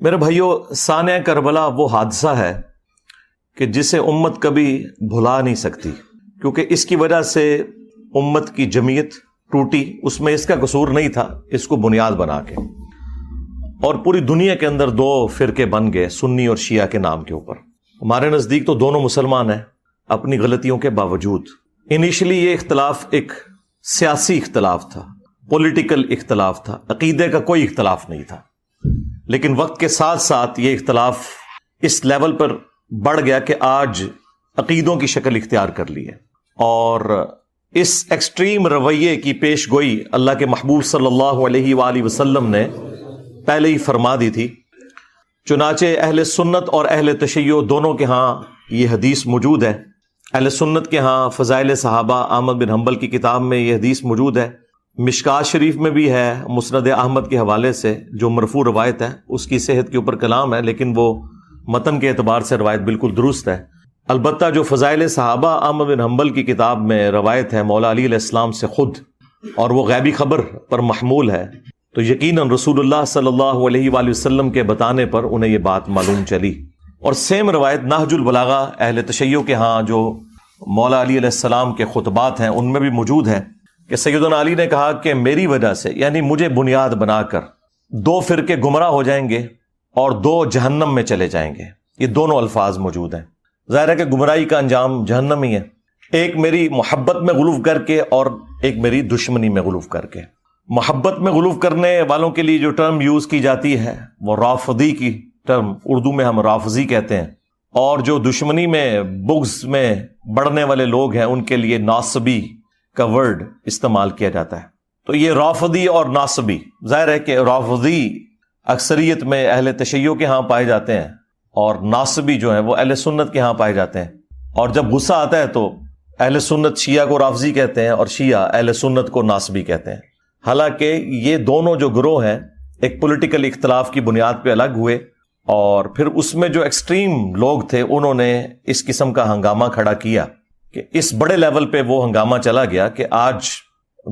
میرے بھائیوں، سانحہ کربلا وہ حادثہ ہے کہ جسے امت کبھی بھلا نہیں سکتی، کیونکہ اس کی وجہ سے امت کی جمعیت ٹوٹی۔ اس میں اس کا قصور نہیں تھا، اس کو بنیاد بنا کے، اور پوری دنیا کے اندر دو فرقے بن گئے، سنی اور شیعہ کے نام کے اوپر۔ ہمارے نزدیک تو دونوں مسلمان ہیں اپنی غلطیوں کے باوجود۔ انیشلی یہ اختلاف ایک سیاسی اختلاف تھا، پولیٹیکل اختلاف تھا، عقیدے کا کوئی اختلاف نہیں تھا، لیکن وقت کے ساتھ ساتھ یہ اختلاف اس لیول پر بڑھ گیا کہ آج عقیدوں کی شکل اختیار کر لی ہے۔ اور اس ایکسٹریم رویے کی پیش گوئی اللہ کے محبوب صلی اللہ علیہ وآلہ وسلم نے پہلے ہی فرما دی تھی۔ چنانچہ اہل سنت اور اہل تشیع دونوں کے ہاں یہ حدیث موجود ہے۔ اہل سنت کے ہاں فضائل صحابہ احمد بن حنبل کی کتاب میں یہ حدیث موجود ہے، مشکات شریف میں بھی ہے، مسند احمد کے حوالے سے جو مرفوع روایت ہے، اس کی صحت کے اوپر کلام ہے، لیکن وہ متن کے اعتبار سے روایت بالکل درست ہے۔ البتہ جو فضائل صحابہ احمد بن حنبل کی کتاب میں روایت ہے مولا علی علیہ السلام سے خود، اور وہ غیبی خبر پر محمول ہے، تو یقیناً رسول اللہ صلی اللہ علیہ وآلہ وسلم کے بتانے پر انہیں یہ بات معلوم چلی۔ اور سیم روایت نہج البلاغہ اہل تشیع کے ہاں جو مولا علی علیہ السلام کے خطبات ہیں ان میں بھی موجود ہے کہ سیدنا علی نے کہا کہ میری وجہ سے، یعنی مجھے بنیاد بنا کر، دو فرقے گمراہ ہو جائیں گے اور دو جہنم میں چلے جائیں گے۔ یہ دونوں الفاظ موجود ہیں۔ ظاہر ہے کہ گمراہی کا انجام جہنم ہی ہے، ایک میری محبت میں غلو کر کے اور ایک میری دشمنی میں غلو کر کے۔ محبت میں غلو کرنے والوں کے لیے جو ٹرم یوز کی جاتی ہے وہ رافضی کی ٹرم، اردو میں ہم رافضی کہتے ہیں، اور جو دشمنی میں بغض میں بڑھنے والے لوگ ہیں ان کے لیے ناصبی کا ورڈ استعمال کیا جاتا ہے۔ تو یہ رافضی اور ناصبی، ظاہر ہے کہ رافضی اکثریت میں اہل تشیع کے ہاں پائے جاتے ہیں اور ناصبی جو ہیں وہ اہل سنت کے ہاں پائے جاتے ہیں۔ اور جب غصہ آتا ہے تو اہل سنت شیعہ کو رافضی کہتے ہیں اور شیعہ اہل سنت کو ناصبی کہتے ہیں۔ حالانکہ یہ دونوں جو گروہ ہیں ایک پولیٹیکل اختلاف کی بنیاد پہ الگ ہوئے، اور پھر اس میں جو ایکسٹریم لوگ تھے انہوں نے اس قسم کا ہنگامہ کھڑا کیا کہ اس بڑے لیول پہ وہ ہنگامہ چلا گیا کہ آج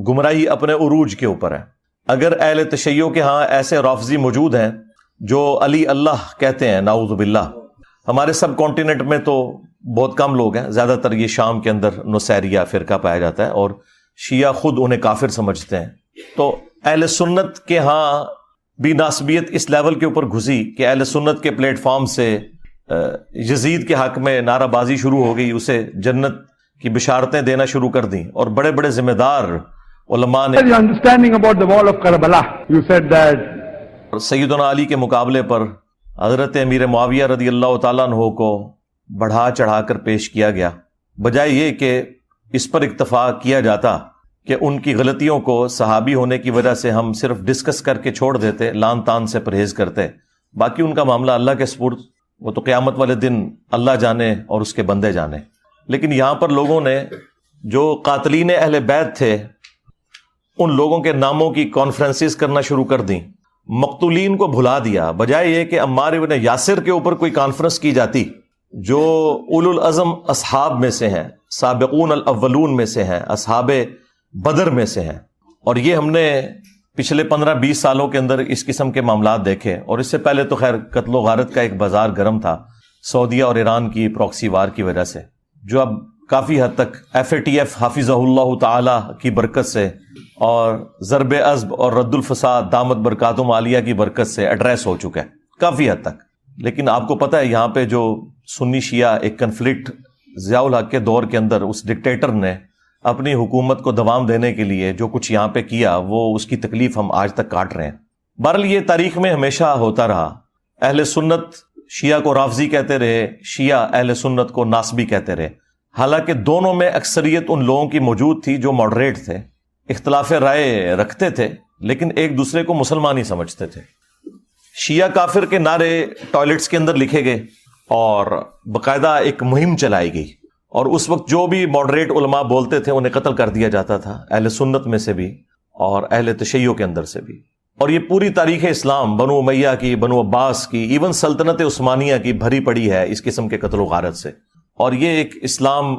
گمراہی اپنے عروج کے اوپر ہے۔ اگر اہل تشیع کے ہاں ایسے رافضی موجود ہیں جو علی اللہ کہتے ہیں، نعوذ باللہ، ہمارے سب کانٹیننٹ میں تو بہت کم لوگ ہیں، زیادہ تر یہ شام کے اندر نصیریہ فرقہ پایا جاتا ہے اور شیعہ خود انہیں کافر سمجھتے ہیں۔ تو اہل سنت کے ہاں بھی ناسبیت اس لیول کے اوپر گھسی کہ اہل سنت کے پلیٹ فارم سے یزید کے حق میں نعرہ بازی شروع ہو گئی، اسے جنت کی بشارتیں دینا شروع کر دیں، اور بڑے بڑے ذمہ دار علماء نے سیدنا علی کے مقابلے پر حضرت امیر معاویہ رضی اللہ تعالیٰ عنہ کو بڑھا چڑھا کر پیش کیا گیا، بجائے یہ کہ اس پر اکتفا کیا جاتا کہ ان کی غلطیوں کو صحابی ہونے کی وجہ سے ہم صرف ڈسکس کر کے چھوڑ دیتے، لان تان سے پرہیز کرتے، باقی ان کا معاملہ اللہ کے سپرد، وہ تو قیامت والے دن اللہ جانے اور اس کے بندے جانے۔ لیکن یہاں پر لوگوں نے جو قاتلین اہل بیت تھے ان لوگوں کے ناموں کی کانفرنسز کرنا شروع کر دیں، مقتولین کو بھلا دیا، بجائے یہ کہ عمار ابن یاسر کے اوپر کوئی کانفرنس کی جاتی جو اولو العزم اصحاب میں سے ہیں، سابقون الاولون میں سے ہیں، اصحاب بدر میں سے ہیں۔ اور یہ ہم نے پچھلے 15-20 سالوں کے اندر اس قسم کے معاملات دیکھے، اور اس سے پہلے تو خیر قتل و غارت کا ایک بازار گرم تھا سعودیہ اور ایران کی پراکسی وار کی وجہ سے، جو اب کافی حد تک FATF حافظہ اللہ تعالی کی برکت سے اور ضرب عزب اور رد الفساد دامت برکاتہم عالیہ کی برکت سے ایڈریس ہو چکا ہے کافی حد تک۔ لیکن آپ کو پتہ ہے یہاں پہ جو سنی شیعہ ایک کنفلکٹ ضیاء الحق کے دور کے اندر اس ڈکٹیٹر نے اپنی حکومت کو دوام دینے کے لیے جو کچھ یہاں پہ کیا، وہ اس کی تکلیف ہم آج تک کاٹ رہے ہیں۔ بہرحال یہ تاریخ میں ہمیشہ ہوتا رہا، اہل سنت شیعہ کو رافضی کہتے رہے، شیعہ اہل سنت کو ناسبی کہتے رہے، حالانکہ دونوں میں اکثریت ان لوگوں کی موجود تھی جو ماڈریٹ تھے، اختلاف رائے رکھتے تھے لیکن ایک دوسرے کو مسلمان ہی سمجھتے تھے۔ شیعہ کافر کے نعرے ٹوائلٹس کے اندر لکھے گئے اور باقاعدہ ایک مہم چلائی گئی، اور اس وقت جو بھی ماڈریٹ علماء بولتے تھے انہیں قتل کر دیا جاتا تھا، اہل سنت میں سے بھی اور اہل تشیع کے اندر سے بھی۔ اور یہ پوری تاریخ اسلام، بنو امیہ کی، بنو عباس کی، ایون سلطنت عثمانیہ کی بھری پڑی ہے اس قسم کے قتل و غارت سے، اور یہ ایک اسلام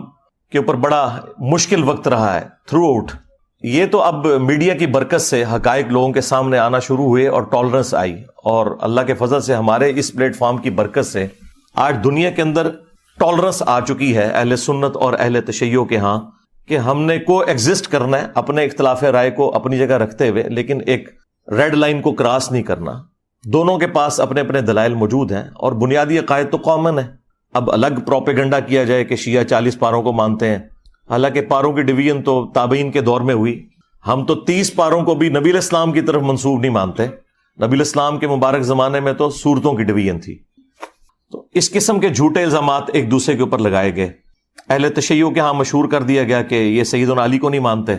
کے اوپر بڑا مشکل وقت رہا ہے تھرو آؤٹ یہ تو اب میڈیا کی برکت سے حقائق لوگوں کے سامنے آنا شروع ہوئے اور ٹالرنس آئی، اور اللہ کے فضل سے ہمارے اس پلیٹ فارم کی برکت سے آج دنیا کے اندر ٹالرنس آ چکی ہے اہل سنت اور اہل تشیع کے ہاں، کہ ہم نے کو ایگزسٹ کرنا ہے اپنے اختلاف رائے کو اپنی جگہ رکھتے ہوئے، لیکن ایک ریڈ لائن کو کراس نہیں کرنا۔ دونوں کے پاس اپنے اپنے دلائل موجود ہیں اور بنیادی عقائد تو کامن ہے۔ اب الگ پروپیگنڈا کیا جائے کہ شیعہ 40 پاروں کو مانتے ہیں، حالانکہ پاروں کی ڈویژن تو تابعین کے دور میں ہوئی۔ ہم تو 30 پاروں کو بھی نبی الاسلام کی طرف منسوب نہیں مانتے، نبی الاسلام کے مبارک زمانے میں تو سورتوں کی ڈویژن تھی۔ تو اس قسم کے جھوٹے الزامات ایک دوسرے کے اوپر لگائے گئے۔ اہل تشیع کے ہاں مشہور کر دیا گیا کہ یہ سیدنا علی کو نہیں مانتے۔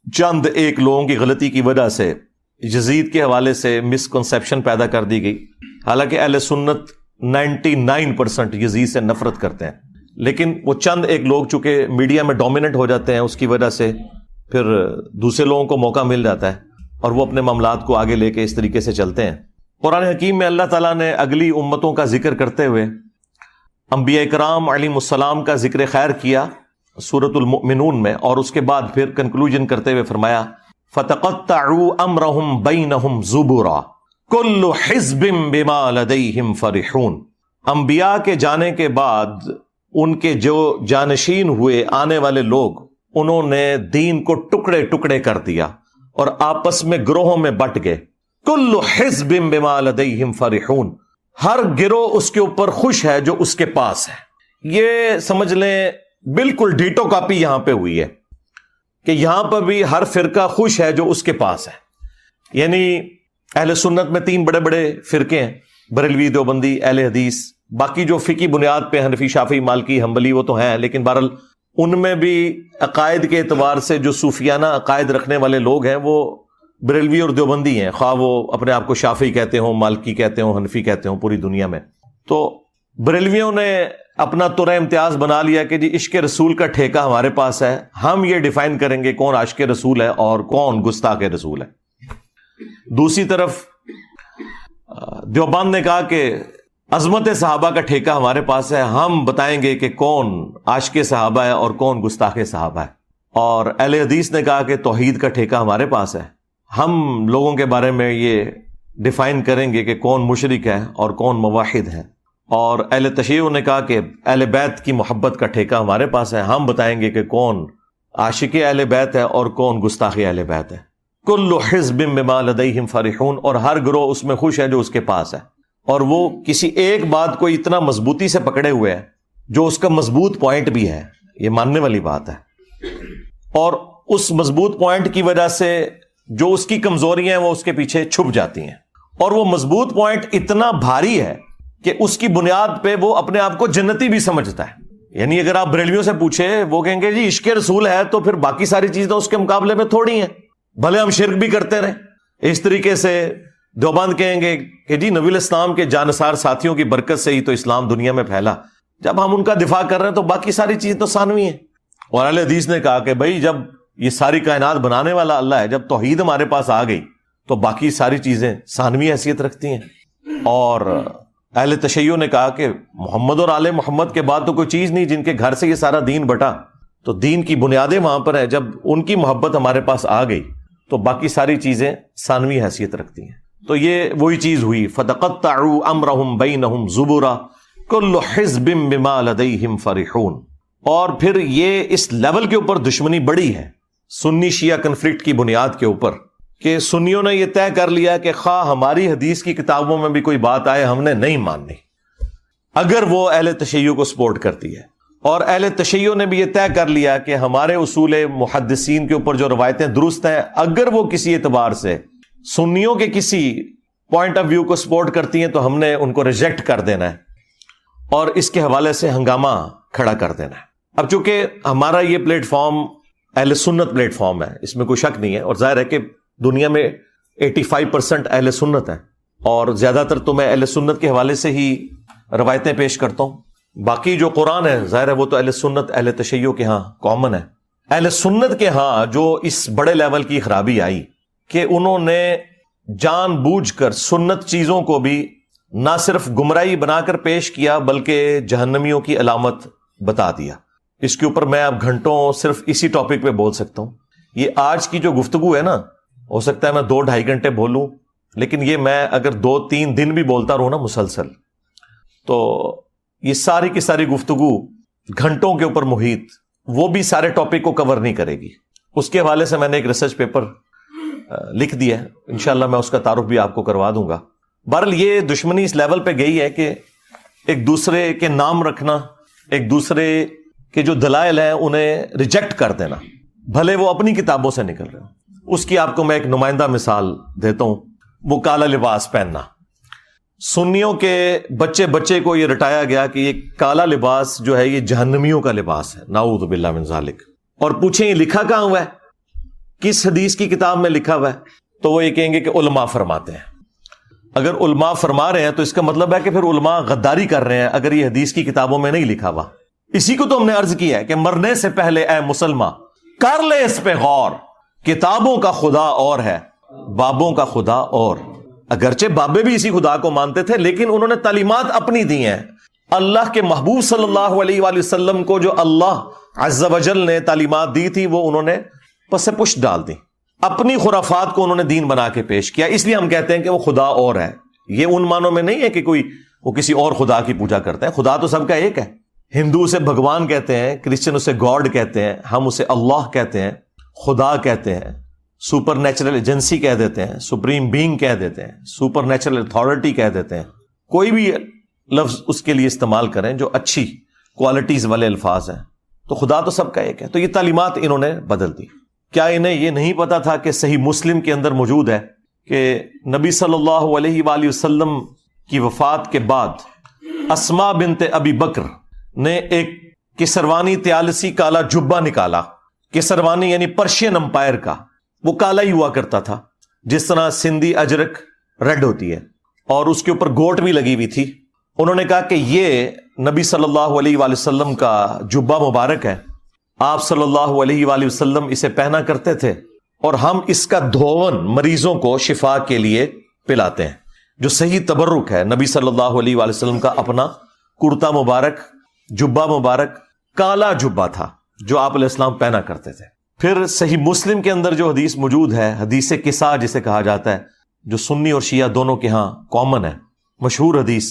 چند ایک لوگوں کی غلطی کی وجہ سے یزید کے حوالے سے مسکنسیپشن پیدا کر دی گئی، حالانکہ اہل سنت 99% یزید سے نفرت کرتے ہیں، لیکن وہ چند ایک لوگ چونکہ میڈیا میں ڈومیننٹ ہو جاتے ہیں، اس کی وجہ سے پھر دوسرے لوگوں کو موقع مل جاتا ہے اور وہ اپنے معاملات کو آگے لے کے اس طریقے سے چلتے ہیں۔ قرآن حکیم میں اللہ تعالیٰ نے اگلی امتوں کا ذکر کرتے ہوئے انبیاء کرام علیہ السلام کا ذکر خیر کیا سورۃ المؤمنون میں، اور اس کے بعد پھر کنکلوژن کرتے ہوئے فرمایا فَتَقَطَّعُوا أَمْرَهُمْ بَيْنَهُمْ زُبُرًا كُلُّ حِزْبٍ بِمَا لَدَيْهِمْ فَرِحُونَ۔ انبیاء کے جانے کے بعد ان کے جو جانشین ہوئے آنے والے لوگ، انہوں نے دین کو ٹکڑے ٹکڑے کر دیا اور آپس میں گروہوں میں بٹ گئے۔ کل حزب بما لدیہم فرحون، ہر گروہ اس کے اوپر خوش ہے جو اس کے پاس ہے۔ یہ سمجھ لیں بالکل ڈیٹو کاپی یہاں پہ ہوئی ہے کہ یہاں پر بھی ہر فرقہ خوش ہے جو اس کے پاس ہے۔ یعنی اہل سنت میں 3 بڑے بڑے فرقے ہیں، بریلوی، دیوبندی، اہل حدیث۔ باقی جو فقہی بنیاد پہ حنفی، شافعی، مالکی، حنبلی وہ تو ہیں، لیکن بہرحال ان میں بھی عقائد کے اعتبار سے جو صوفیانہ عقائد رکھنے والے لوگ ہیں وہ بریلوی اور دیوبندی ہیں، خواہ وہ اپنے آپ کو شافعی کہتے ہوں، مالکی کہتے ہوں، حنفی کہتے ہوں پوری دنیا میں۔ تو بریلویوں نے اپنا ترہ امتیاز بنا لیا کہ جی عشق رسول کا ٹھیکہ ہمارے پاس ہے، ہم یہ ڈیفائن کریں گے کون عاشق رسول ہے اور کون گستاخ رسول ہے۔ دوسری طرف دیوبند نے کہا کہ عظمت صحابہ کا ٹھیکہ ہمارے پاس ہے، ہم بتائیں گے کہ کون عاشق صحابہ ہے اور کون گستاخ صحابہ ہے۔ اور اہل حدیث نے کہا کہ توحید کا ٹھیکہ ہمارے پاس ہے، ہم لوگوں کے بارے میں یہ ڈیفائن کریں گے کہ کون مشرک ہے اور کون موحد ہے۔ اور اہل تشیع نے کہا کہ اہل بیت کی محبت کا ٹھیکہ ہمارے پاس ہے، ہم بتائیں گے کہ کون عاشق اہل بیت ہے اور کون گستاخ اہل بیت ہے۔ کل حزب بما لدیہم فرحون، اور ہر گروہ اس میں خوش ہے جو اس کے پاس ہے۔ اور وہ کسی ایک بات کو اتنا مضبوطی سے پکڑے ہوئے ہے جو اس کا مضبوط پوائنٹ بھی ہے، یہ ماننے والی بات ہے، اور اس مضبوط پوائنٹ کی وجہ سے جو اس کی کمزوریاں ہیں وہ اس کے پیچھے چھپ جاتی ہیں، اور وہ مضبوط پوائنٹ اتنا بھاری ہے کہ اس کی بنیاد پہ وہ اپنے آپ کو جنتی بھی سمجھتا ہے۔ یعنی اگر آپ بریلویوں سے پوچھے، وہ کہیں گے جی عشق رسول ہے تو پھر باقی ساری چیزیں اس کے مقابلے میں تھوڑی ہیں، بھلے ہم شرک بھی کرتے رہیں۔ اس طریقے سے دیوبند کہیں گے کہ جی نبی الاسلام کے جانثار ساتھیوں کی برکت سے ہی تو اسلام دنیا میں پھیلا، جب ہم ان کا دفاع کر رہے ہیں تو باقی ساری چیزیں تو ثانوی ہیں۔ اور اہل حدیث نے کہا کہ بھائی جب یہ ساری کائنات بنانے والا اللہ ہے، جب توحید ہمارے پاس آ گئی تو باقی ساری چیزیں ثانوی حیثیت رکھتی ہیں۔ اور اہل تشیع نے کہا کہ محمد اور آل محمد کے بعد تو کوئی چیز نہیں جن کے گھر سے یہ سارا دین بٹا، تو دین کی بنیادیں وہاں پر ہیں، جب ان کی محبت ہمارے پاس آ گئی تو باقی ساری چیزیں ثانوی حیثیت رکھتی ہیں۔ تو یہ وہی چیز ہوئی، فَتَقَطَّعُوا أَمْرَهُمْ بَيْنَهُمْ زُبُرًا كُلُّ حِزْبٍ بِمَا لَدَيْهِمْ فَرِحُونَ۔ اور پھر یہ اس لیول کے اوپر دشمنی بڑی ہے سنی شیعہ کنفلکٹ کی بنیاد کے اوپر، کہ سنیوں نے یہ طے کر لیا کہ خواہ ہماری حدیث کی کتابوں میں بھی کوئی بات آئے ہم نے نہیں ماننی، اگر وہ اہل تشیع کو سپورٹ کرتی ہے۔ اور اہل تشیع نے بھی یہ طے کر لیا کہ ہمارے اصول محدثین کے اوپر جو روایتیں درست ہیں، اگر وہ کسی اعتبار سے سنیوں کے کسی پوائنٹ آف ویو کو سپورٹ کرتی ہیں تو ہم نے ان کو ریجیکٹ کر دینا ہے اور اس کے حوالے سے ہنگامہ کھڑا کر دینا ہے۔ اب چونکہ ہمارا یہ پلیٹ فارم اہل سنت پلیٹ فارم ہے، اس میں کوئی شک نہیں ہے، اور ظاہر ہے کہ دنیا میں 85% اہل سنت ہیں، اور زیادہ تر تو میں اہل سنت کے حوالے سے ہی روایتیں پیش کرتا ہوں۔ باقی جو قرآن ہے ظاہر ہے وہ تو اہل سنت اہل تشیع کے ہاں کامن ہے۔ اہل سنت کے ہاں جو اس بڑے لیول کی خرابی آئی کہ انہوں نے جان بوجھ کر سنت چیزوں کو بھی نہ صرف گمراہی بنا کر پیش کیا بلکہ جہنمیوں کی علامت بتا دیا۔ اس کے اوپر میں اب گھنٹوں صرف اسی ٹاپک پہ بول سکتا ہوں۔ یہ آج کی جو گفتگو ہے نا، ہو سکتا ہے میں 2-2.5 گھنٹے بولوں، لیکن یہ میں اگر 2-3 دن بھی بولتا رہوں نا مسلسل، تو یہ ساری کی ساری گفتگو گھنٹوں کے اوپر محیط، وہ بھی سارے ٹاپک کو کور نہیں کرے گی۔ اس کے حوالے سے میں نے ایک ریسرچ پیپر لکھ دیا ہے، انشاءاللہ میں اس کا تعارف بھی آپ کو کروا دوں گا۔ بہرحال یہ دشمنی اس لیول پہ گئی ہے کہ ایک دوسرے کے نام رکھنا، ایک دوسرے کے جو دلائل ہیں انہیں ریجیکٹ کر دینا، بھلے وہ اپنی کتابوں سے نکل رہے ہوں۔ اس کی آپ کو میں ایک نمائندہ مثال دیتا ہوں، وہ کالا لباس پہننا۔ سنیوں کے بچے کو یہ رٹایا گیا کہ یہ کالا لباس جو ہے یہ جہنمیوں کا لباس ہے، نعوذ باللہ من ذالک۔ اور پوچھیں یہ لکھا کہاں ہوا ہے، کس حدیث کی کتاب میں لکھا ہوا ہے؟ تو وہ یہ کہیں گے کہ علماء فرماتے ہیں۔ اگر علماء فرما رہے ہیں تو اس کا مطلب ہے کہ پھر علماء غداری کر رہے ہیں، اگر یہ حدیث کی کتابوں میں نہیں لکھا ہوا۔ اسی کو تو ہم نے عرض کیا ہے کہ مرنے سے پہلے اے مسلمان کر لے اس پہ غور، کتابوں کا خدا اور ہے، بابوں کا خدا اور۔ اگرچہ بابے بھی اسی خدا کو مانتے تھے، لیکن انہوں نے تعلیمات اپنی دی ہیں۔ اللہ کے محبوب صلی اللہ علیہ وآلہ وسلم کو جو اللہ عز و جل نے تعلیمات دی تھی وہ انہوں نے پس پشت ڈال دی، اپنی خرافات کو انہوں نے دین بنا کے پیش کیا۔ اس لیے ہم کہتے ہیں کہ وہ خدا اور ہے۔ یہ ان معنوں میں نہیں ہے کہ وہ کسی اور خدا کی پوجا کرتے ہیں، خدا تو سب کا ایک ہے۔ ہندو اسے بھگوان کہتے ہیں، کرسچن اسے گاڈ کہتے ہیں، ہم اسے اللہ کہتے ہیں، خدا کہتے ہیں، سپر نیچرل ایجنسی کہہ دیتے ہیں، سپریم بینگ کہہ دیتے ہیں، سپر نیچرل اتھارٹی کہہ دیتے ہیں۔ کوئی بھی لفظ اس کے لیے استعمال کریں جو اچھی کوالٹیز والے الفاظ ہیں، تو خدا تو سب کا ایک ہے۔ تو یہ تعلیمات انہوں نے بدل دی۔ کیا انہیں یہ نہیں پتا تھا کہ صحیح مسلم کے اندر موجود ہے کہ نبی صلی اللہ علیہ وآلہ وسلم کی وفات کے بعد اسماء بنت ابی بکر نے ایک کسروانی طیالسی کالا جبہ نکالا۔ کسروانی یعنی پرشین امپائر کا، وہ کالا ہی ہوا کرتا تھا، جس طرح سندھی اجرک ریڈ ہوتی ہے، اور اس کے اوپر گوٹ بھی لگی ہوئی تھی۔ انہوں نے کہا کہ یہ نبی صلی اللہ علیہ وآلہ وسلم کا جبہ مبارک ہے، آپ صلی اللہ علیہ وآلہ وسلم اسے پہنا کرتے تھے، اور ہم اس کا دھون مریضوں کو شفا کے لیے پلاتے ہیں۔ جو صحیح تبرک ہے، نبی صلی اللہ علیہ وآلہ وسلم کا اپنا کرتا مبارک، جبہ مبارک، کالا جبہ تھا جو آپ علیہ السلام پہنا کرتے تھے۔ پھر صحیح مسلم کے اندر جو حدیث موجود ہے، حدیث قصہ جسے کہا جاتا ہے، جو سنی اور شیعہ دونوں کے ہاں کامن ہے، مشہور حدیث،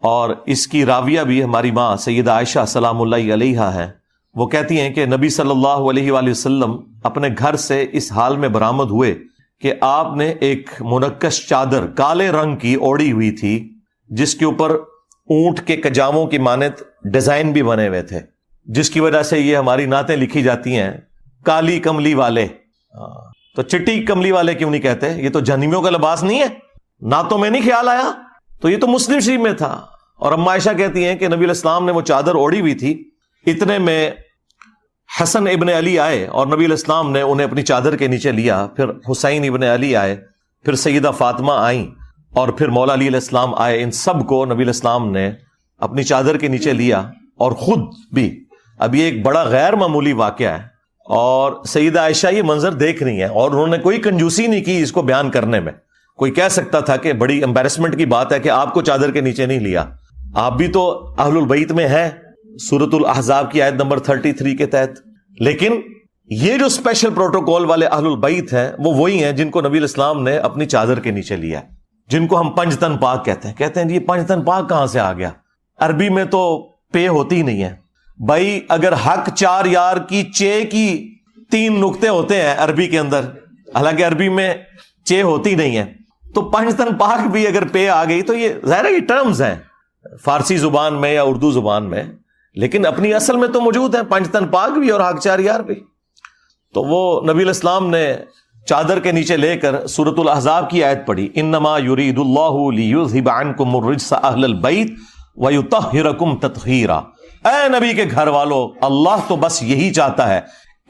اور اس کی راویہ بھی ہماری ماں سیدہ عائشہ سلام اللہ علیہا ہے۔ وہ کہتی ہیں کہ نبی صلی اللہ علیہ وآلہ وسلم اپنے گھر سے اس حال میں برآمد ہوئے کہ آپ نے ایک منقش چادر کالے رنگ کی اوڑھی ہوئی تھی، جس کے اوپر اونٹ کے کجاووں کی مانند ڈیزائن بھی بنے ہوئے تھے، جس کی وجہ سے یہ ہماری نعتیں لکھی جاتی ہیں، کالی کملی والے۔ تو چٹی کملی والے کیوں نہیں کہتے؟ یہ تو جہنمیوں کا لباس نہیں ہے، نعتوں میں نہیں خیال آیا؟ تو یہ تو مسلم شریف میں تھا۔ اور اما عائشہ کہتی ہیں کہ نبی علیہ السلام نے وہ چادر اوڑھی ہوئی تھی، اتنے میں حسن ابن علی آئے اور نبی علیہ السلام نے انہیں اپنی چادر کے نیچے لیا، پھر حسین ابن علی آئے، پھر سیدہ فاطمہ آئیں، اور پھر مولا علی علیہ السلام آئے۔ ان سب کو نبی علیہ السلام نے اپنی چادر کے نیچے لیا اور خود بھی۔ اب یہ ایک بڑا غیر معمولی واقعہ ہے، اور سیدہ عائشہ یہ منظر دیکھ رہی ہیں، اور انہوں نے کوئی کنجوسی نہیں کی اس کو بیان کرنے میں۔ کوئی کہہ سکتا تھا کہ بڑی امبیرسمنٹ کی بات ہے کہ آپ کو چادر کے نیچے نہیں لیا، آپ بھی تو اہل البیت میں ہیں، سورۃ الاحزاب کی آیت نمبر 33 کے تحت۔ لیکن یہ جو اسپیشل پروٹوکول والے اہل البیت ہیں وہ وہی ہیں جن کو نبی علیہ السلام نے اپنی چادر کے نیچے لیا، جن کو ہم پنجتن پاک کہتے ہیں جی پنجتن پاک کہاں سے آ گیا؟ عربی میں تو پے ہوتی نہیں ہے بھائی۔ اگر حق چار یار کی چے کی 3 نقطے ہوتے ہیں عربی کے اندر، حالانکہ عربی میں چے ہوتی نہیں ہے، تو پنجتن پاک بھی اگر پے آ گئی تو یہ ظاہر ہے یہ ٹرمز ہیں فارسی زبان میں یا اردو زبان میں، لیکن اپنی اصل میں تو موجود ہیں پنجتن پاک بھی اور حق چار یار بھی۔ تو وہ نبی علیہ السلام نے چادر کے نیچے لے کر سورۃ الاحزاب کی آیت پڑھی، انما یرید اللہ لیذھب عنکم الرجس اہل البیت ویطہرکم تطہیرا۔ اے نبی کے گھر والو، اللہ تو بس یہی چاہتا ہے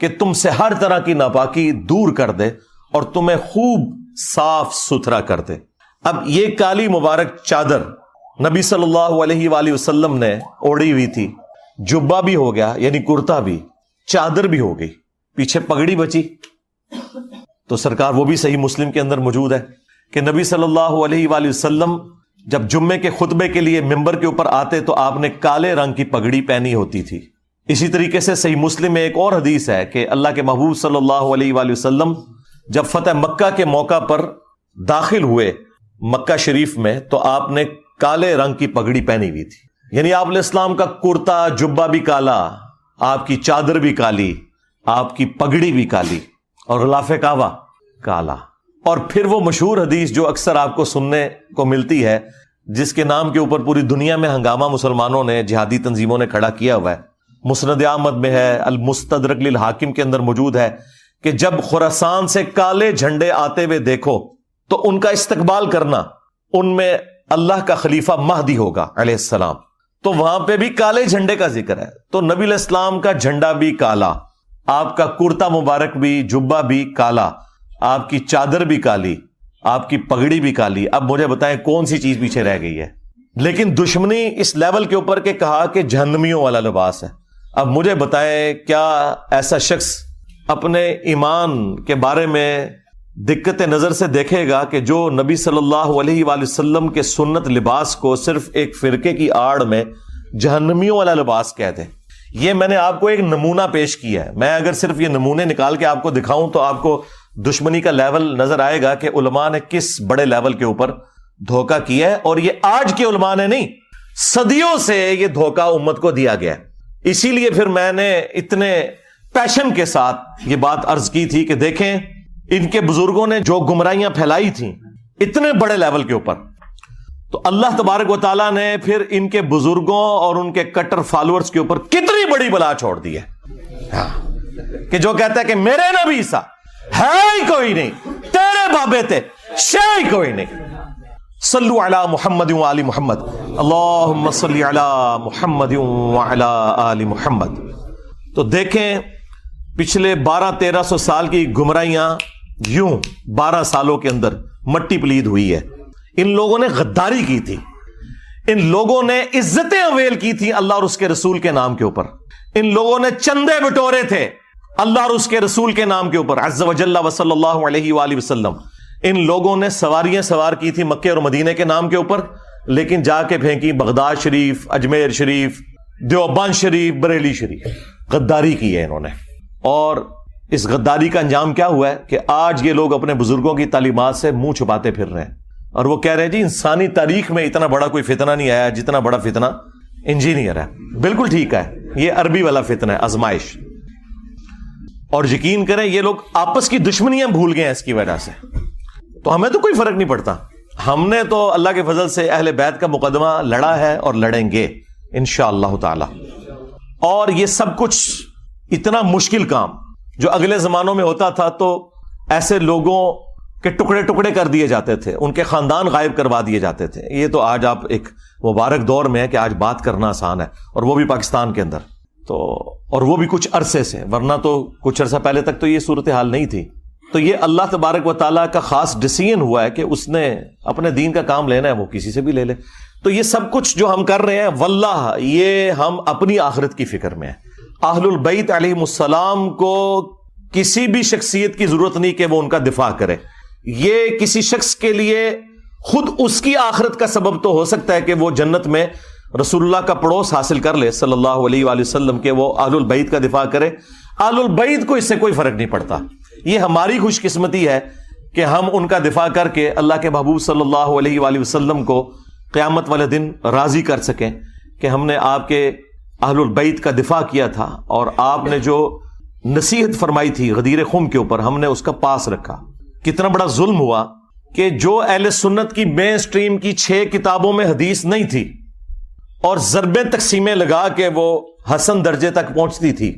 کہ تم سے ہر طرح کی ناپاکی دور کر دے اور تمہیں خوب صاف ستھرا کر دے۔ اب یہ کالی مبارک چادر نبی صلی اللہ علیہ وآلہ وسلم نے اوڑھی ہوئی تھی، جبہ بھی ہو گیا یعنی کرتا بھی، چادر بھی ہو گئی، پیچھے پگڑی بچی۔ تو سرکار وہ بھی صحیح مسلم کے اندر موجود ہے کہ نبی صلی اللہ علیہ وآلہ وسلم جب جمعے کے خطبے کے لیے ممبر کے اوپر آتے تو آپ نے کالے رنگ کی پگڑی پہنی ہوتی تھی، اسی طریقے سے صحیح مسلم میں ایک اور حدیث ہے کہ اللہ کے محبوب صلی اللہ علیہ وآلہ وسلم جب فتح مکہ کے موقع پر داخل ہوئے مکہ شریف میں تو آپ نے کالے رنگ کی پگڑی پہنی ہوئی تھی، یعنی آپ علیہ السلام کا کرتا جبہ بھی کالا، آپ کی چادر بھی کالی، آپ کی پگڑی بھی کالی، اور غلاف کعبہ کالا۔ اور پھر وہ مشہور حدیث جو اکثر آپ کو سننے کو ملتی ہے، جس کے نام کے اوپر پوری دنیا میں ہنگامہ مسلمانوں نے، جہادی تنظیموں نے کھڑا کیا ہوا ہے، مسند احمد میں ہے، المستدرک للحاکم کے اندر موجود ہے، کہ جب خراسان سے کالے جھنڈے آتے ہوئے دیکھو تو ان کا استقبال کرنا، ان میں اللہ کا خلیفہ مہدی ہوگا علیہ السلام، تو وہاں پہ بھی کالے جھنڈے کا ذکر ہے۔ تو نبی علیہ السلام کا جھنڈا بھی کالا، آپ کا کرتا مبارک بھی، جبہ بھی کالا، آپ کی چادر بھی کالی، آپ کی پگڑی بھی کالی۔ اب مجھے بتائیں کون سی چیز پیچھے رہ گئی ہے؟ لیکن دشمنی اس لیول کے اوپر کہ کہا کہ جہنمیوں والا لباس ہے۔ اب مجھے بتائیں کیا ایسا شخص اپنے ایمان کے بارے میں دقت نظر سے دیکھے گا کہ جو نبی صلی اللہ علیہ وآلہ وسلم کے سنت لباس کو صرف ایک فرقے کی آڑ میں جہنمیوں والا لباس کہتے ہیں؟ یہ میں نے آپ کو ایک نمونہ پیش کیا ہے۔ میں اگر صرف یہ نمونے نکال کے آپ کو دکھاؤں تو آپ کو دشمنی کا لیول نظر آئے گا کہ علماء نے کس بڑے لیول کے اوپر دھوکہ کیا ہے، اور یہ آج کے علماء نے نہیں، صدیوں سے یہ دھوکہ امت کو دیا گیا ہے۔ اسی لیے پھر میں نے اتنے پیشن کے ساتھ یہ بات عرض کی تھی کہ دیکھیں ان کے بزرگوں نے جو گمراہیاں پھیلائی تھیں اتنے بڑے لیول کے اوپر، تو اللہ تبارک و تعالیٰ نے پھر ان کے بزرگوں اور ان کے کٹر فالوورز کے اوپر کتنی بڑی بلا چھوڑ دی ہے کہ جو کہتا ہے کہ میرے نبی عیسیٰ ہے ہی کوئی نہیں، تیرے بابے تھے شے ہی کوئی نہیں۔ صلو علی محمد وآل محمد، اللہم صلی علی محمد وعلی آل محمد۔ تو دیکھیں پچھلے 1200-1300 سال کی گمراہیاں یوں 12 سالوں کے اندر مٹی پلید ہوئی ہے۔ ان لوگوں نے غداری کی تھی، ان لوگوں نے عزتیں اویل کی تھی اللہ اور اس کے رسول کے نام کے اوپر، ان لوگوں نے چندے بٹورے تھے اللہ اور اس کے رسول کے نام کے اوپر عز و جل و صلی اللہ علیہ وآلہ وسلم۔ ان لوگوں نے سواریاں سوار کی تھی مکے اور مدینے کے نام کے اوپر، لیکن جا کے پھینکی بغداد شریف، اجمیر شریف، دیوبند شریف، بریلی شریف۔ غداری کی ہے انہوں نے، اور اس غداری کا انجام کیا ہوا ہے کہ آج یہ لوگ اپنے بزرگوں کی تعلیمات سے منہ چھپاتے پھر رہے ہیں، اور وہ کہہ رہے ہیں جی انسانی تاریخ میں اتنا بڑا کوئی فتنہ نہیں آیا جتنا بڑا فتنہ انجینئر ہے۔ بالکل ٹھیک ہے، یہ عربی والا فتنہ ہے، آزمائش۔ اور یقین کریں یہ لوگ آپس کی دشمنیاں بھول گئے ہیں اس کی وجہ سے، تو ہمیں تو کوئی فرق نہیں پڑتا، ہم نے تو اللہ کے فضل سے اہل بیت کا مقدمہ لڑا ہے اور لڑیں گے انشاءاللہ تعالی۔ اور یہ سب کچھ اتنا مشکل کام جو اگلے زمانوں میں ہوتا تھا تو ایسے لوگوں کے ٹکڑے ٹکڑے کر دیے جاتے تھے، ان کے خاندان غائب کروا دیے جاتے تھے، یہ تو آج آپ ایک مبارک دور میں ہے کہ آج بات کرنا آسان ہے، اور وہ بھی پاکستان کے اندر، تو اور وہ بھی کچھ عرصے سے، ورنہ تو کچھ عرصہ پہلے تک تو یہ صورتحال نہیں تھی۔ تو یہ اللہ تبارک و تعالیٰ کا خاص ڈیسیژن ہوا ہے کہ اس نے اپنے دین کا کام لینا ہے، وہ کسی سے بھی لے لے۔ تو یہ سب کچھ جو ہم کر رہے ہیں واللہ یہ ہم اپنی آخرت کی فکر میں ہیں۔ اہل البیت علیہ السلام کو کسی بھی شخصیت کی ضرورت نہیں کہ وہ ان کا دفاع کرے، یہ کسی شخص کے لیے خود اس کی آخرت کا سبب تو ہو سکتا ہے کہ وہ جنت میں رسول اللہ کا پڑوس حاصل کر لے صلی اللہ علیہ وآلہ وسلم، کہ وہ اہل البیت کا دفاع کرے۔ اہل البیت کو اس سے کوئی فرق نہیں پڑتا، یہ ہماری خوش قسمتی ہے کہ ہم ان کا دفاع کر کے اللہ کے محبوب صلی اللہ علیہ وآلہ وسلم کو قیامت والے دن راضی کر سکیں کہ ہم نے آپ کے اہل البیت کا دفاع کیا تھا، اور آپ نے جو نصیحت فرمائی تھی غدیر خم کے اوپر ہم نے اس کا پاس رکھا۔ کتنا بڑا ظلم ہوا کہ جو اہل سنت کی مین سٹریم کی 6 کتابوں میں حدیث نہیں تھی اور ضربیں تقسیمیں لگا کے وہ حسن درجے تک پہنچتی تھی۔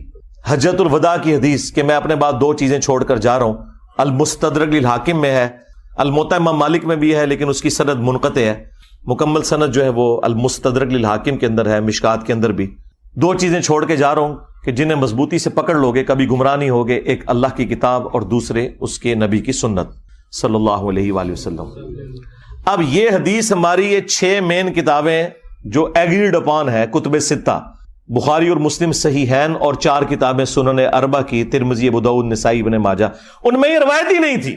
حجۃ الوداع کی حدیث کہ میں اپنے بعد 2 چیزیں چھوڑ کر جا رہا ہوں، المستدرک للحاکم میں ہے، الموطا امام مالک میں بھی ہے لیکن اس کی سند منقطع ہے، مکمل سند جو ہے وہ المستدرک للحاکم کے اندر ہے، مشکات کے اندر بھی۔ 2 چیزیں چھوڑ کے جا رہا ہوں کہ جنہیں مضبوطی سے پکڑ لوگے کبھی گمراہ نہیں ہوگے، ایک اللہ کی کتاب اور دوسرے اس کے نبی کی سنت صلی اللہ علیہ وآلہ وسلم۔ اب یہ حدیث ہماری یہ 6 مین کتابیں جو ایگریڈ اپان ہے، کتب 6 بخاری اور مسلم صحیحین، اور 4 کتابیں سنن اربع کی، ترمذی، ابو داؤد، نسائی، ابن ماجہ، ان میں یہ روایت ہی نہیں تھی،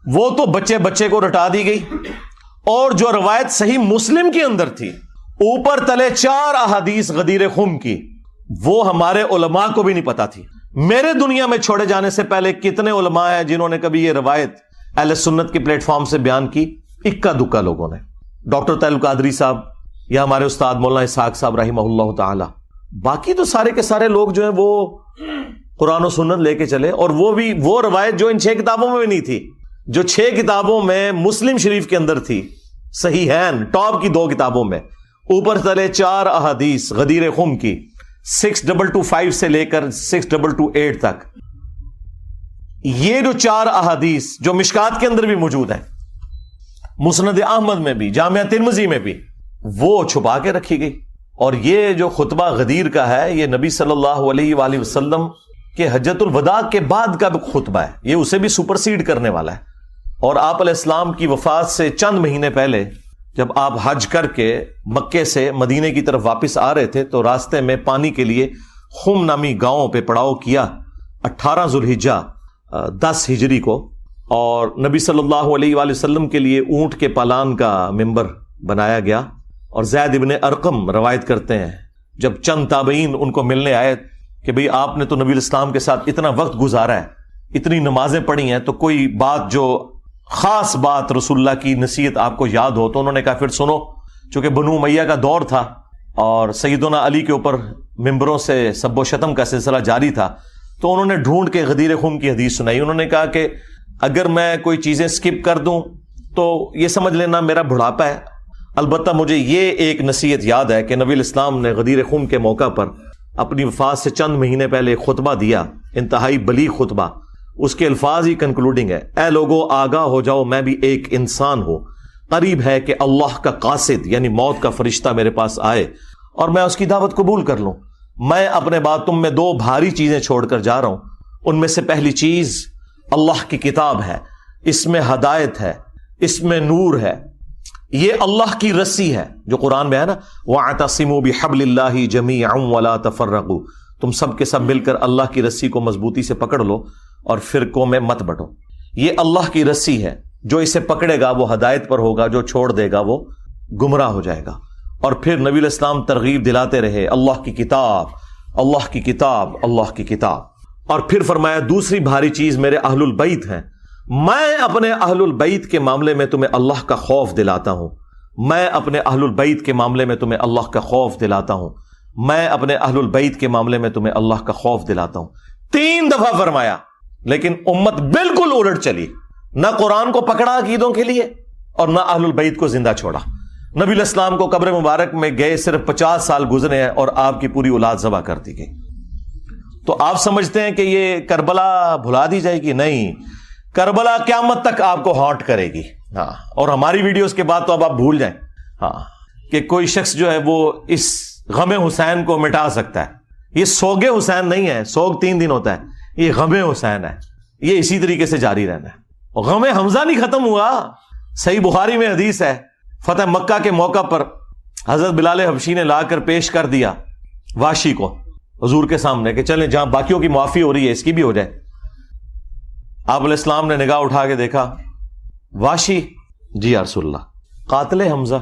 وہ تو بچے بچے کو رٹا دی گئی۔ اور جو روایت صحیح مسلم کے اندر تھی اوپر تلے 4 احادیث غدیر خم کی، وہ ہمارے علماء کو بھی نہیں پتا تھی. میرے دنیا میں چھوڑے جانے سے پہلے کتنے علماء ہیں جنہوں نے کبھی یہ روایت اہل سنت کے پلیٹ فارم سے بیان کی؟ اکا دکا لوگوں نے. ڈاکٹر طاہر القادری صاحب یا ہمارے استاد مولانا اسحاق صاحب رحمہ اللہ تعالی. باقی تو سارے کے سارے لوگ جو ہیں وہ قرآن و سنت لے کے چلے, اور وہ بھی وہ روایت جو ان 6 کتابوں میں بھی نہیں تھی, جو 6 کتابوں میں مسلم شریف کے اندر تھی, صحیحین ٹاپ کی 2 کتابوں میں, اوپر تلے 4 احادیث غدیر خم کی 6225 سے لے کر 6228 تک. یہ جو 4 احادیث جو مشکات کے اندر بھی موجود ہیں, مسند احمد میں بھی, جامعہ ترمذی میں بھی, وہ چھپا کے رکھی گئی. اور یہ جو خطبہ غدیر کا ہے یہ نبی صلی اللہ علیہ وآلہ وسلم کے حجۃ الوداع کے بعد کا خطبہ ہے, یہ اسے بھی سپرسیڈ کرنے والا ہے. اور آپ علیہ السلام کی وفات سے چند مہینے پہلے جب آپ حج کر کے مکے سے مدینے کی طرف واپس آ رہے تھے تو راستے میں پانی کے لیے خم نامی گاؤں پہ پڑاؤ کیا 18 ذوالحجہ 10 ہجری کو, اور نبی صلی اللہ علیہ وآلہ وسلم کے لیے اونٹ کے پالان کا ممبر بنایا گیا. اور زید ابن ارقم روایت کرتے ہیں جب چند تابعین ان کو ملنے آئے کہ بھئی آپ نے تو نبی الاسلام کے ساتھ اتنا وقت گزارا ہے, اتنی نمازیں پڑھی ہیں, تو کوئی بات جو خاص بات رسول اللہ کی نصیحت آپ کو یاد ہو. تو انہوں نے کہا پھر سنو, چونکہ بنو امیہ کا دور تھا اور سیدنا علی کے اوپر ممبروں سے سب و شتم کا سلسلہ جاری تھا, تو انہوں نے ڈھونڈ کے غدیر خم کی حدیث سنائی. انہوں نے کہا کہ اگر میں کوئی چیزیں سکپ کر دوں تو یہ سمجھ لینا میرا بڑھاپا ہے, البتہ مجھے یہ ایک نصیحت یاد ہے کہ نبی الاسلام نے غدیر خم کے موقع پر اپنی وفات سے چند مہینے پہلے خطبہ دیا, انتہائی بلیغ خطبہ. اس کے الفاظ ہی کنکلوڈنگ ہے, اے لوگو آگاہ ہو جاؤ میں بھی ایک انسان ہوں, قریب ہے کہ اللہ کا قاصد یعنی موت کا فرشتہ میرے پاس آئے اور میں اس کی دعوت قبول کر لوں. میں اپنے بعد تم میں 2 بھاری چیزیں چھوڑ کر جا رہا ہوں. ان میں سے پہلی چیز اللہ کی کتاب ہے, اس میں ہدایت ہے, اس میں نور ہے. یہ اللہ کی رسی ہے جو قرآن میں ہے نا, وَاعْتَصِمُوا بِحَبْلِ اللَّهِ جَمِيعًا وَلَا تَفَرَّقُوا, تم سب کے سب مل کر اللہ کی رسی کو مضبوطی سے پکڑ لو اور فرقوں میں مت بٹو. یہ اللہ کی رسی ہے, جو اسے پکڑے گا وہ ہدایت پر ہوگا, جو چھوڑ دے گا وہ گمراہ ہو جائے گا. اور پھر نبی الاسلام ترغیب دلاتے رہے, اللہ کی کتاب, اللہ کی کتاب, اللہ کی کتاب. اور پھر فرمایا دوسری بھاری چیز میرے اہل البیت ہیں, میں اپنے اہل البیت کے معاملے میں تمہیں اللہ کا خوف دلاتا ہوں, میں اپنے اہل البیت کے معاملے میں تمہیں اللہ کا خوف دلاتا ہوں, میں اپنے اہل البیت کے معاملے میں تمہیں اللہ کا خوف دلاتا ہوں. 3 دفعہ فرمایا, لیکن امت بالکل الٹ چلی, نہ قرآن کو پکڑا عقیدوں کے لیے اور نہ اہل البیت کو زندہ چھوڑا. نبی الاسلام کو قبر مبارک میں گئے صرف 50 سال گزرے ہیں اور آپ کی پوری اولاد ذبح کر دی گئی. تو آپ سمجھتے ہیں کہ یہ کربلا بھلا دی جائے گی؟ نہیں, کربلا قیامت تک آپ کو ہانٹ کرے گی. ہاں, اور ہماری ویڈیوز کے بعد تو اب آپ بھول جائیں ہاں کہ کوئی شخص جو ہے وہ اس غم حسین کو مٹا سکتا ہے. یہ سوگ حسین نہیں ہے, سوگ 3 دن ہوتا ہے, یہ غم حسین ہے, یہ اسی طریقے سے جاری رہنا ہے. غم حمزہ نہیں ختم ہوا. صحیح بخاری میں حدیث ہے, فتح مکہ کے موقع پر حضرت بلال حبشی نے لا کر پیش کر دیا واشی کو حضور کے سامنے کہ چلیں جہاں باقیوں کی معافی ہو رہی ہے اس کی بھی ہو جائے. آپ علیہ السلام نے نگاہ اٹھا کے دیکھا, واشی جی یا رسول اللہ. قاتل حمزہ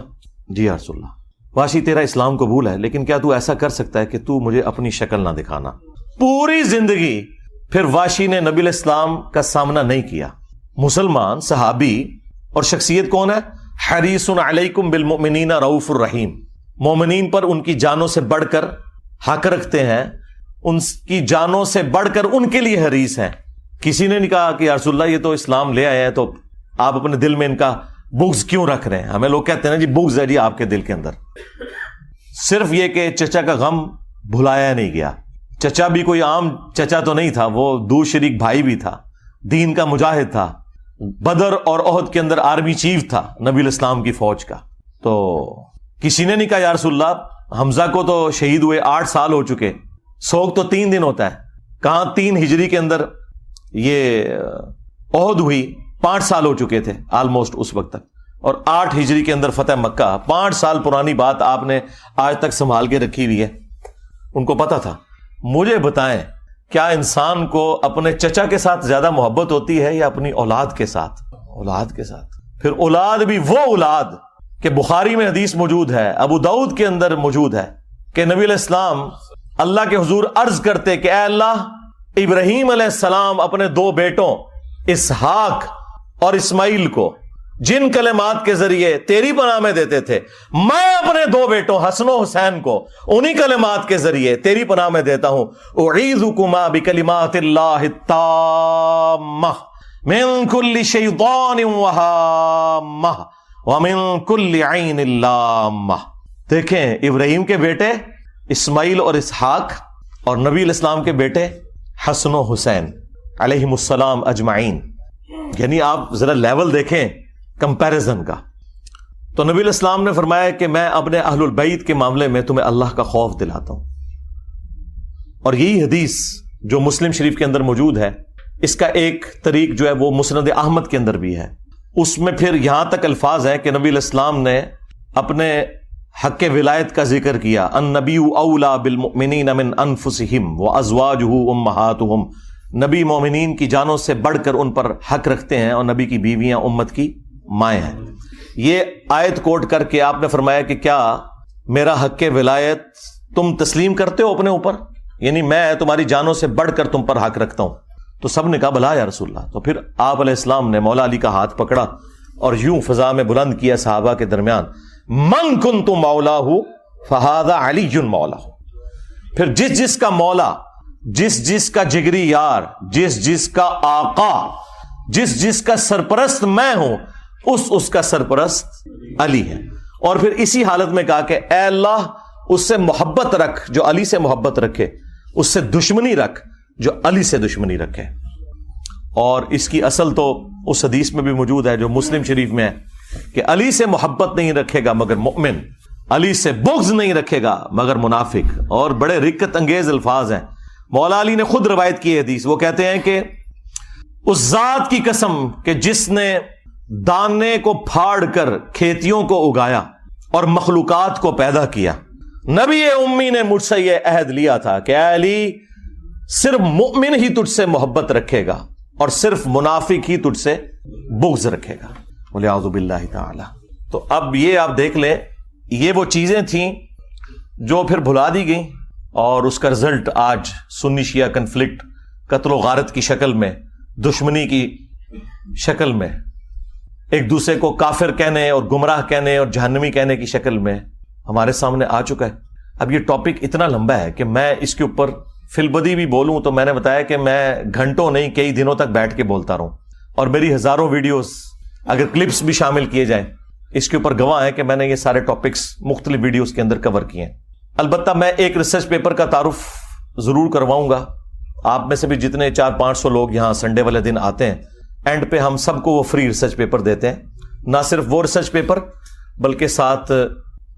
جی یا رسول اللہ. واشی تیرا اسلام قبول ہے, لیکن کیا تو ایسا کر سکتا ہے کہ تو مجھے اپنی شکل نہ دکھانا. پوری زندگی پھر واشی نے نبی الاسلام کا سامنا نہیں کیا. مسلمان صحابی اور شخصیت کون ہے؟ حریص علیکم بالمؤمنین رؤوف الرحیم, مومنین پر ان کی جانوں سے بڑھ کر حق رکھتے ہیں, ان کی جانوں سے بڑھ کر ان کے لیے حریص ہیں. کسی نے نہیں کہا کہ یا رسول اللہ یہ تو اسلام لے آئے ہیں تو آپ اپنے دل میں ان کا بغض کیوں رکھ رہے ہیں؟ ہمیں لوگ کہتے ہیں نا جی بغض ہے جی آپ کے دل کے اندر. صرف یہ کہ چچا کا غم بھلایا نہیں گیا. چچا بھی کوئی عام چچا تو نہیں تھا, وہ دو شریک بھائی بھی تھا, دین کا مجاہد تھا, بدر اور احد کے اندر آرمی چیف تھا نبی الاسلام کی فوج کا. تو کسی نے نہیں کہا یا رسول اللہ حمزہ کو تو شہید ہوئے 8 سال ہو چکے, سوگ تو 3 دن ہوتا ہے. کہاں 3 ہجری کے اندر یہ احد ہوئی, 5 سال ہو چکے تھے آلموسٹ اس وقت تک, اور 8 ہجری کے اندر فتح مکہ. 5 سال پرانی بات آپ نے آج تک سنبھال کے رکھی ہوئی ہے. ان کو پتا تھا. مجھے بتائیں کیا انسان کو اپنے چچا کے ساتھ زیادہ محبت ہوتی ہے یا اپنی اولاد کے ساتھ؟ اولاد کے ساتھ. پھر اولاد بھی وہ اولاد کہ بخاری میں حدیث موجود ہے, ابو داؤد کے اندر موجود ہے کہ نبی علیہ السلام اللہ کے حضور عرض کرتے کہ اے اللہ، ابراہیم علیہ السلام اپنے دو بیٹوں اسحاق اور اسماعیل کو جن کلمات کے ذریعے تیری پناہ میں دیتے تھے، میں اپنے دو بیٹوں حسن و حسین کو انہی کلمات کے ذریعے تیری پناہ میں دیتا ہوں۔ اعیذکما بکلمات اللہ التامہ من کل شیطان وہامہ ومن کل عین لامہ۔ دیکھیں، ابراہیم کے بیٹے اسماعیل اور اسحاق اور نبی علیہ السلام کے بیٹے حسن و حسین علیہم السلام اجمعین، یعنی آپ ذرا لیول دیکھیں کمپیریزن کا۔ تو نبی علیہ السلام نے فرمایا کہ میں اپنے اہل البیت کے معاملے میں تمہیں اللہ کا خوف دلاتا ہوں، اور یہی حدیث جو مسلم شریف کے اندر موجود ہے، اس کا ایک طریق جو ہے وہ مسند احمد کے اندر بھی ہے۔ اس میں پھر یہاں تک الفاظ ہیں کہ نبی علیہ السلام نے اپنے حق ولایت کا ذکر کیا، النبی اولا بالمؤمنین من انفسہم وازواجہ امہاتہم، نبی مومنین کی جانوں سے بڑھ کر ان پر حق رکھتے ہیں، اور نبی کی بیویاں امت کی مائیں ہیں۔ یہ آیت کوٹ کر کے آپ نے فرمایا کہ کیا میرا حق ولایت تم تسلیم کرتے ہو اپنے اوپر، یعنی میں تمہاری جانوں سے بڑھ کر تم پر حق رکھتا ہوں؟ تو سب نے کہا بلا یا رسول اللہ۔ تو پھر آپ علیہ السلام نے مولا علی کا ہاتھ پکڑا اور یوں فضا میں بلند کیا صحابہ کے درمیان، من کنت مولاہ فہذا علی مولاہ۔ پھر جس جس کا مولا، جس جس کا جگری یار، جس جس کا آقا، جس جس کا سرپرست میں ہوں، اس کا سرپرست علی ہے۔ اور پھر اسی حالت میں کہا کہ اے اللہ، اس سے محبت رکھ جو علی سے محبت رکھے، اس سے دشمنی رکھ جو علی سے دشمنی رکھے۔ اور اس کی اصل تو اس حدیث میں بھی موجود ہے جو مسلم شریف میں ہے کہ علی سے محبت نہیں رکھے گا مگر مومن، علی سے بغض نہیں رکھے گا مگر منافق۔ اور بڑے رقت انگیز الفاظ ہیں، مولا علی نے خود روایت کی حدیث، وہ کہتے ہیں کہ اس ذات کی قسم کہ جس نے دانے کو پھاڑ کر کھیتیوں کو اگایا اور مخلوقات کو پیدا کیا، نبی امی نے مجھ سے یہ عہد لیا تھا کہ اے علی، صرف مومن ہی تجھ سے محبت رکھے گا اور صرف منافق ہی تجھ سے بغض رکھے گا، وَلِعَوْذُ بِاللَّهِ تَعَالَى۔ تو اب یہ آپ دیکھ لیں، یہ وہ چیزیں تھیں جو پھر بھلا دی گئیں، اور اس کا رزلٹ آج سنی شیعہ کنفلکٹ، قتل و غارت کی شکل میں، دشمنی کی شکل میں، ایک دوسرے کو کافر کہنے اور گمراہ کہنے اور جہنمی کہنے کی شکل میں ہمارے سامنے آ چکا ہے۔ اب یہ ٹاپک اتنا لمبا ہے کہ میں اس کے اوپر فی البدی بھی بولوں تو میں نے بتایا کہ میں گھنٹوں نہیں کئی دنوں تک بیٹھ کے بولتا رہوں، اور میری ہزاروں ویڈیوز اگر کلپس بھی شامل کیے جائیں اس کے اوپر گواہ ہے کہ میں نے یہ سارے ٹاپکس مختلف ویڈیوز کے اندر کور کیے ہیں۔ البتہ میں ایک ریسرچ پیپر کا تعارف ضرور کرواؤں گا، آپ میں سے بھی جتنے 400-500 لوگ یہاں سنڈے والے دن آتے ہیں، اینڈ پہ ہم سب کو وہ فری ریسرچ پیپر دیتے ہیں۔ نہ صرف وہ ریسرچ پیپر بلکہ ساتھ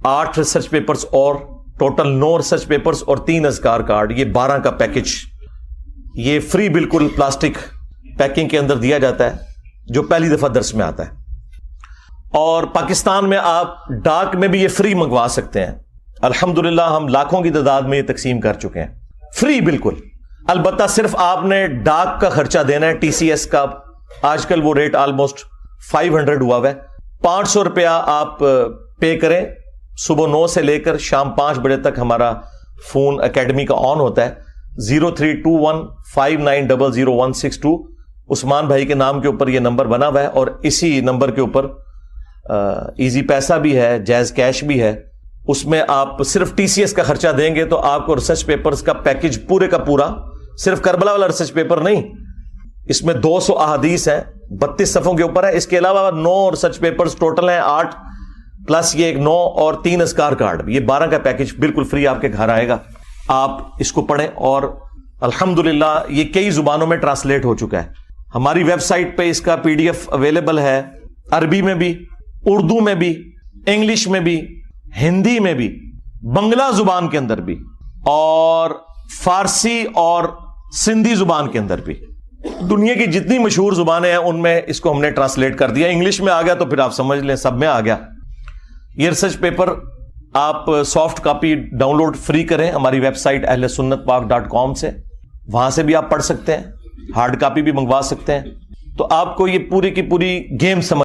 8 ریسرچ پیپرز اور ٹوٹل 9 ریسرچ پیپرز اور 3 اذکار کارڈ، یہ 12 کا پیکج، یہ فری بالکل پلاسٹک پیکنگ کے اندر دیا جاتا ہے جو پہلی دفعہ درس میں آتا ہے۔ اور پاکستان میں آپ ڈاک میں بھی یہ فری منگوا سکتے ہیں، الحمدللہ ہم لاکھوں کی تعداد میں یہ تقسیم کر چکے ہیں، فری بالکل۔ البتہ صرف آپ نے ڈاک کا خرچہ دینا ہے، ٹی سی ایس کا آج کل وہ ریٹ آلموسٹ 500 ہوا ہے، 500 روپیہ آپ پے کریں، صبح 9 سے لے کر شام 5 بجے تک ہمارا فون اکیڈمی کا آن ہوتا ہے، 032159000162، عثمان بھائی کے نام کے اوپر یہ نمبر بنا ہوا ہے، اور اسی نمبر کے اوپر ایزی پیسہ بھی ہے، جائز کیش بھی ہے۔ اس میں آپ صرف ٹی سی ایس کا خرچہ دیں گے تو آپ کو ریسرچ پیپرز کا پیکج پورے کا پورا، صرف کربلا والا ریسرچ پیپر نہیں، اس میں 200 احادیث ہیں، 32 صفحوں کے اوپر ہے، اس کے علاوہ 9 ریسرچ پیپرز ٹوٹل ہیں 8 پلس یہ 9 اور 3 اذکار کارڈ، یہ 12 کا پیکج بالکل فری آپ کے گھر آئے گا۔ آپ اس کو پڑھیں، اور الحمدللہ یہ کئی زبانوں میں ٹرانسلیٹ ہو چکا ہے۔ ہماری ویب سائٹ پہ اس کا PDF اویلیبل ہے، عربی میں بھی، اردو میں بھی، انگلش میں بھی، ہندی میں بھی، بنگلہ زبان کے اندر بھی، اور فارسی اور سندھی زبان کے اندر بھی۔ دنیا کی جتنی مشہور زبانیں ہیں ان میں اس کو ہم نے ٹرانسلیٹ کر دیا۔ انگلش میں آ گیا تو پھر آپ سمجھ لیں سب میں آ گیا۔ یہ ریسرچ پیپر آپ soft copy download free کریں ہماری ویب سائٹ اہلسنتپاک.com سے، وہاں سے بھی آپ پڑھ سکتے ہیں، ہارڈ کاپی بھی منگوا سکتے ہیں۔ تو آپ کو یہ پوری کی پوری گیم سمجھ